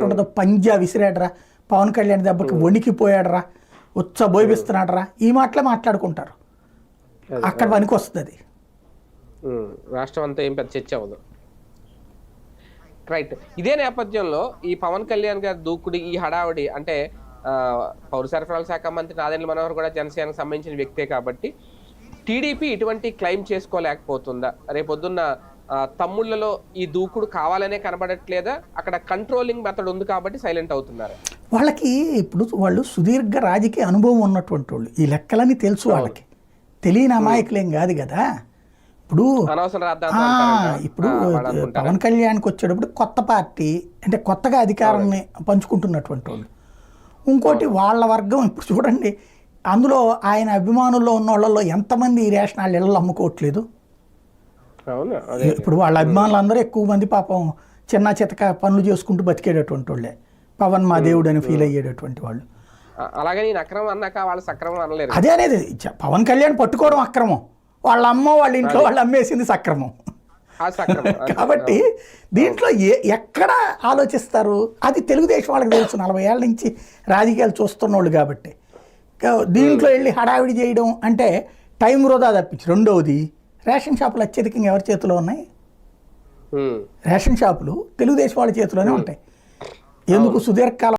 ఎట్టుంటుందో పంజా విసిరాడరా, పవన్ కళ్యాణ్ దెబ్బకి వణికిపోయాడరా, ఉచ్చబోయిస్తున్నాడరా, ఈ మాటలే మాట్లాడుకుంటారు. అక్కడ పనికి వస్తుంది అది. రాష్ట్రం అంతా ఏం పెద్ద చర్చ అవ్వదు. రైట్. ఇదే నేపథ్యంలో ఈ పవన్ కళ్యాణ్ గారి దూకుడు, ఈ హడావుడి అంటే పౌర సరఫరాల శాఖ మంత్రి నాదెండ్ల మనోహర్ కూడా జనసేనకు సంబంధించిన వ్యక్తే కాబట్టి టీడీపీ ఇటువంటి క్లెయిమ్ చేసుకోలేకపోతుందా? రేపొద్దున్న తమ్ముళ్లలో ఈ దూకుడు కావాలనే కనబడట్లేదా? అక్కడ కంట్రోలింగ్ మెథడ్ ఉంది కాబట్టి సైలెంట్ అవుతున్నారు. వాళ్ళకి ఇప్పుడు వాళ్ళు సుదీర్ఘ రాజకీయ అనుభవం ఉన్నటువంటి వాళ్ళు, ఈ లెక్కలని తెలుసు వాళ్ళకి, తెలియని అమాయకులేం కాదు కదా. ఇప్పుడు పవన్ కళ్యాణ్కి వచ్చేటప్పుడు కొత్త పార్టీ అంటే కొత్తగా అధికారాన్ని పంచుకుంటున్నటువంటి వాళ్ళు. ఇంకోటి వాళ్ళ వర్గం ఇప్పుడు చూడండి, అందులో ఆయన అభిమానుల్లో ఉన్న వాళ్ళలో ఎంతమంది ఈ రేషన్ వాళ్ళ ఇళ్ళలో అమ్ముకోవట్లేదు. ఇప్పుడు వాళ్ళ అభిమానులు అందరూ ఎక్కువ మంది పాపం చిన్న చితక పనులు చేసుకుంటూ బతికేటటువంటి వాళ్ళే, పవన్ మా దేవుడు అని ఫీల్ అయ్యేటటువంటి వాళ్ళు. అలాగే నేను అక్రమం అన్నాక వాళ్ళు సక్రమం అనలేరు. అదే అనేది పవన్ కళ్యాణ్ పట్టుకోవడం అక్రమం, వాళ్ళ అమ్మ వాళ్ళ ఇంట్లో వాళ్ళు అమ్మేసింది సక్రమం. కాబట్టి దీంట్లో ఎక్కడ ఆలోచిస్తారు? అది తెలుగుదేశం వాళ్ళకి తెలుసు, 40 ఏళ్ళ నుంచి రాజకీయాలు చూస్తున్న వాళ్ళు కాబట్టి. దీంట్లో వెళ్ళి హడావిడి చేయడం అంటే టైం వృధా తప్పించి. రెండవది, రేషన్ షాపులు అత్యధికంగా ఎవరి చేతిలో ఉన్నాయి? రేషన్ షాపులు తెలుగుదేశం వాళ్ళ చేతిలోనే ఉంటాయి. ఎందుకు? సుదీర్ఘకాలం